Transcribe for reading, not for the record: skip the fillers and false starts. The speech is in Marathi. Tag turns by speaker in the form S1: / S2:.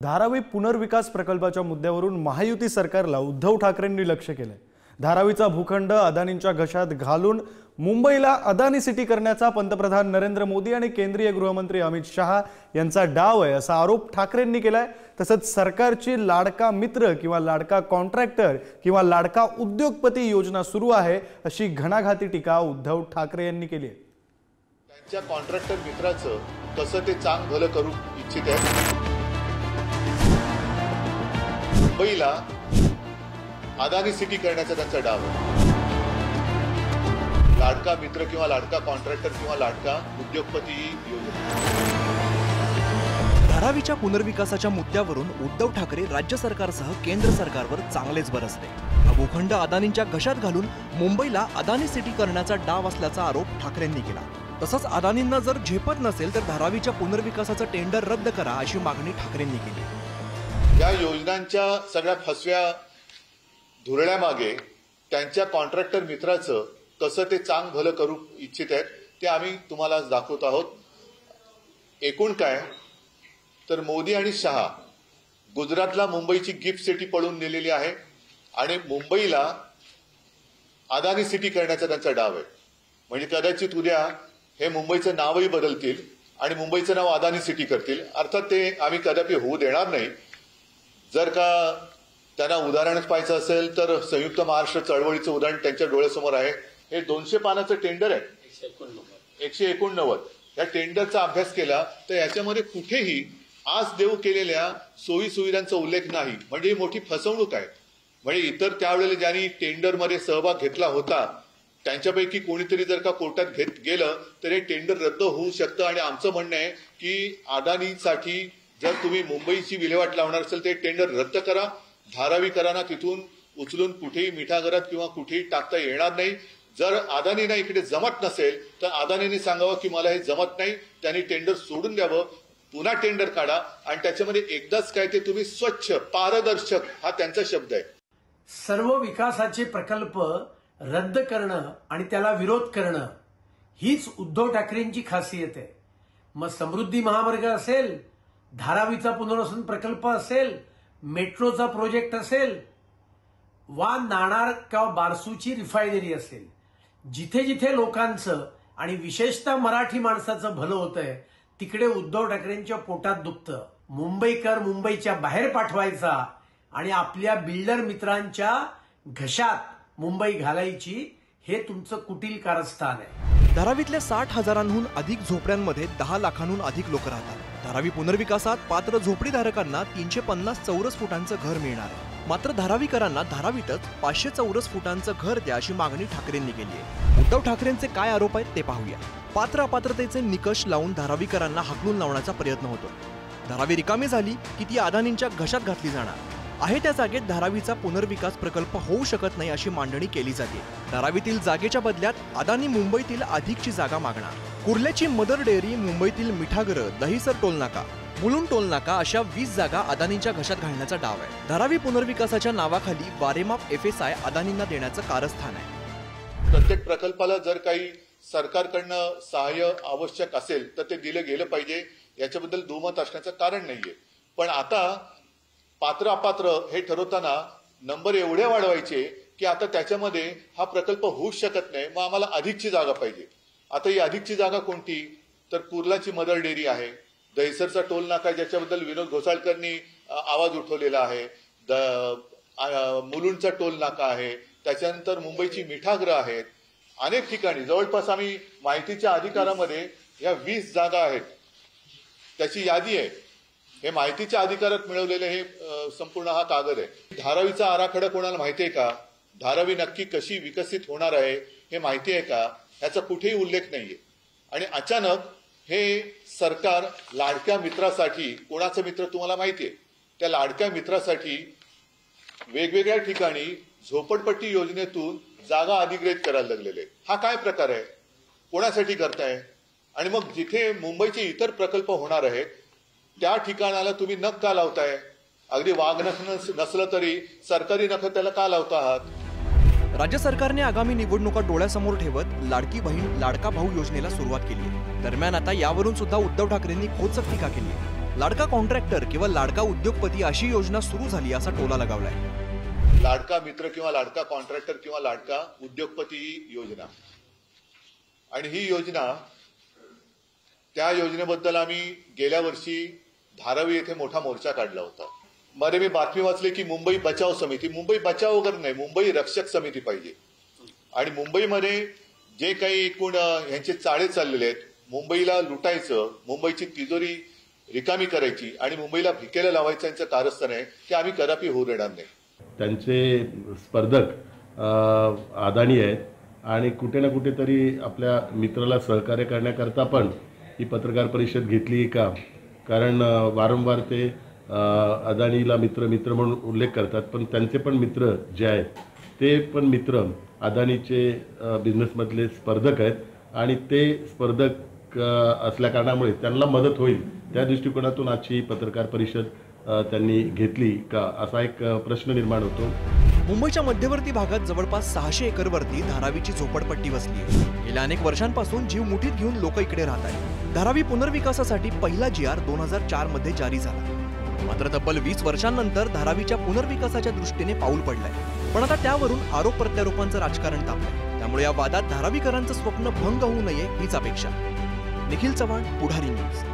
S1: धारावी पुनर्विकास प्रकल्पाच्या मुद्द्यावरून महायुती सरकारला उद्धव ठाकरेंनी लक्ष केलंय। धारावीचा भूखंड अदानींच्या घशात घालून मुंबईला अदानी सिटी करण्याचा पंतप्रधान नरेंद्र मोदी आणि केंद्रीय गृहमंत्री अमित शहा यांचा डाव आहे असा आरोप ठाकरेंनी केलाय। तसंच सरकारची लाडका मित्र किंवा लाडका कॉन्ट्रॅक्टर किंवा लाडका उद्योगपती योजना सुरू आहे अशी घणाघाती टीका उद्धव ठाकरे यांनी केली आहे।
S2: त्यांच्या कॉन्ट्रॅक्टर मित्राचं कसं ते चांग भलं करू इच्छित आहे। मुंबईला अदानी सिटी करण्याचा त्यांचा डाव आहे। लाडका मित्र किंवा लाडका कॉन्ट्रॅक्टर किंवा लाडका उद्योगपती योजना।
S3: धारावीच्या पुनर्विकासाच्या मुद्द्यावरून उद्धव ठाकरे राज्य सरकारसह केंद्र सरकारवर चांगलेच बरसले। हा भूखंड अदानींच्या घशात घालून मुंबईला अदानी सिटी करण्याचा डाव असल्याचा आरोप ठाकरेंनी केला। तसंच अदानींना जर झेपत नसेल तर धारावीच्या पुनर्विकासाचं टेंडर रद्द करा अशी मागणी ठाकरेंनी केली।
S2: या योजनांच्या सगळ्या फसव्या धुरळ्यामागे त्यांच्या कॉन्ट्रॅक्टर मित्राचं कसं ते चांग भलं करू इच्छित आहेत ते आम्ही तुम्हाला दाखवत आहोत। एकूण काय तर मोदी आणि शहा गुजरातला मुंबईची गिफ्ट सिटी पळून नेलेली आहे आणि मुंबईला अदानी सिटी करण्याचा त्यांचा डाव आहे। म्हणजे कदाचित उद्या हे मुंबईचं नावही बदलतील आणि मुंबईचं नाव अदानी सिटी करतील। अर्थात ते आम्ही कदापि होऊ देणार नाही। जर का त्यांना उदाहरणच पाहायचं असेल तर संयुक्त महाराष्ट्र चळवळीचं उदाहरण त्यांच्या डोळ्यासमोर आहे। हे 200 पानाचं टेंडर आहे, 189। या टेंडरचा अभ्यास केला तर याच्यामध्ये कुठेही आज देऊ केलेल्या सोयी सुविधांचा उल्लेख नाही। म्हणजे ही मोठी फसवणूक आहे। म्हणजे इतर त्यावेळेला ज्यांनी टेंडरमध्ये सहभाग घेतला होता त्यांच्यापैकी कोणीतरी जर का कोर्टात गेलं तर हे टेंडर रद्द होऊ शकतं। आणि आमचं म्हणणं आहे की अदानीसाठी जर तुम्ही मुंबईची विल्हेवाट लावणार असेल तर टेंडर रद्द करा। धारावीकरांना तिथून उचलून कुठेही मिठागरात किंवा कुठेही टाकता येणार नाही। जर अदानींना इकडे जमत नसेल तर अदानींनी सांगावं की मला हे जमत नाही, त्यांनी टेंडर सोडून द्यावं, पुन्हा टेंडर काढा आणि त्याच्यामध्ये एकदाच काय ते तुम्ही स्वच्छ पारदर्शक हा त्यांचा शब्द आहे।
S4: सर्व विकासाचे प्रकल्प रद्द करणं आणि त्याला विरोध करणं हीच उद्धव ठाकरेंची खासियत आहे। मग समृद्धी महामार्ग असेल, धारावीचा पुनर्वसन प्रकल्प असेल, मेट्रोचा प्रोजेक्ट असेल वा नाणार किंवा बारसूची रिफायनरी असेल, जिथे जिथे लोकांचं आणि विशेषतः मराठी माणसाचं भलं होतंय तिकडे उद्धव ठाकरेंच्या पोटात दुखतं। मुंबईकर मुंबईच्या बाहेर पाठवायचा आणि आपल्या बिल्डर मित्रांच्या घशात मुंबई घालायची हे तुमचं कुटील कारस्थान आहे।
S3: धारावीतल्या 60,000हून अधिक झोपड्यांमध्ये 10 लाखांहून अधिक लोक राहतात। धारावी पुनर्विकासात पात्र झोपडीधारकांना 350 चौरस फुटांचं घर मिळणार आहे। मात्र धारावीकरांना धारावीतच 500 चौरस फुटांचं घर द्या अशी मागणी ठाकरेंनी केली आहे। उद्धव ठाकरेंचे काय आरोप आहेत ते पाहूया। पात्र अपात्रतेचे निकष लावून धारावीकरांना हाकलून लावण्याचा प्रयत्न होतो। धारावी रिकामी झाली की ती अदानींच्या घशात घातली जाणार आहे। त्या जागेत धारावीचा पुनर्विकास प्रकल्प होऊ शकत नाही अशी मांडणी केली जाते। धारावीतील जागेच्या बदल्यात अदानी मुंबईतील अधिकची जागा मागणार। कुर्ल्याची मदर डेअरी, मुंबईतील मिठागर, दहिसर टोलनाका, मुलुंड टोलनाका अशा 20 जागा अदानींच्या घशात घालण्याचा डाव आहे। धारावी पुनर्विकासाच्या नावाखाली वारेमाप FSI अदानींना देण्याचं कारस्थान आहे।
S2: प्रत्येक प्रकल्पाला जर काही सरकारकडनं सहाय्य आवश्यक असेल तर ते दिलं गेलं पाहिजे, याच्याबद्दल दुमत असण्याचं कारण नाहीये। पण आता पात्र अपात्र हे ठरवताना नंबर एवढे वाढवायचे की आता त्याच्यामध्ये हा प्रकल्प होऊ शकत नाही, मग आम्हाला अधिकची जागा पाहिजे। आता ही अधिकची जागा कोणती तर कुर्लाची मदर डेअरी आहे, दहिसरचा टोल नाका ज्याच्याबद्दल विनोद घोसाळकरांनी आवाज उठवलेला आहे, मुलुंडचा टोल नाका आहे, त्याच्यानंतर मुंबईची मिठागरं आहेत। अनेक ठिकाणी जवळपास आम्ही माहितीच्या अधिकारामध्ये या 20 जागा आहेत त्याची यादी आहे। हे माहितीच्या अधिकारात मिळवलेले हे संपूर्ण हा कागद आहे। धारावीचा आराखडा कोणाला माहिती आहे का? धारावी नक्की कशी विकसित होणार आहे हे माहिती आहे का? याचा कुठेही उल्लेख नाहीये। आणि अचानक हे सरकार लाडक्या मित्रासाठी, कोणाचा मित्र तुम्हाला माहिती आहे, त्या लाडक्या मित्रासाठी वेगवेगळ्या ठिकाणी झोपडपट्टी योजनेतून जागा अधिग्रहित करायला लागलेले। हा काय प्रकार आहे? कोणासाठी करताय? आणि मग जिथे मुंबईचे इतर प्रकल्प होणार आहेत त्या ठिकाणाला तुम्ही नख का लावताय? अगदी वाघ नख नसलं तरी सरकारी नख त्याला का लावता आहात?
S3: राज्य सरकारने आगामी निवडणुका डोळ्यासमोर ठेवत लाडकी बहीण लाडका भाऊ योजनेला सुरुवात केली आहे। दरम्यान आता यावरून सुद्धा उद्धव ठाकरेंनी खोचक टीका केली आहे। लाडका कॉन्ट्रॅक्टर किंवा लाडका उद्योगपती अशी योजना सुरू झाली असा टोला लगावलाय।
S2: लाडका मित्र किंवा लाडका कॉन्ट्रॅक्टर किंवा लाडका उद्योगपती ही योजना, आणि ही योजना, त्या योजनेबद्दल आम्ही गेल्या वर्षी धारावी येथे मोठा मोर्चा काढला होता। मध्ये मी बातमी वाचली की मुंबई बचाव समिती, मुंबई बचाव वगैरे नाही, मुंबई रक्षक समिती पाहिजे। आणि मुंबईमध्ये जे काही एकूण यांचे चाळे चाललेले आहेत, मुंबईला लुटायचं, मुंबईची तिजोरी रिकामी करायची आणि मुंबईला भिकेला लावायचं यांचं कारस्थान आहे, ते आम्ही कदापि होऊ देणार नाही।
S5: त्यांचे स्पर्धक अदानी आहेत आणि कुठे ना कुठेतरी आपल्या मित्राला सहकार्य करण्याकरता पण ही पत्रकार परिषद घेतली का? कारण वारंवार ते अदानीला मित्र मित्र म्हणून उल्लेख करतात, पण त्यांचे पण मित्र जे आहेत ते पण मित्र अदानीचे बिझनेसमधले स्पर्धक आहेत आणि ते स्पर्धक असल्या कारणामुळे त्यांना मदत होईल त्या दृष्टिकोनातून आजची पत्रकार परिषद त्यांनी घेतली का, असा एक प्रश्न निर्माण होतो।
S3: मुंबईच्या मध्यवर्ती भागात जवळपास 600 एकरवरती धारावीची झोपडपट्टी बसली आहे। गेल्या अनेक वर्षांपासून जीव मुठीत घेऊन लोक इकडे राहत आहेत। धारावी पुनर्विकासासाठी पहिला GR 2004 मध्ये जारी झाला, मात्र तब्बल 20 वर्षांनंतर धारावीच्या पुनर्विकासाच्या दृष्टीने पाऊल पडलंय। पण आता त्यावरून आरोप प्रत्यारोपांचं राजकारण तापलंय, त्यामुळे या वादात धारावीकरांचं स्वप्न भंग होऊ नये हीच अपेक्षा। निखिल चव्हाण, पुढारी न्यूज।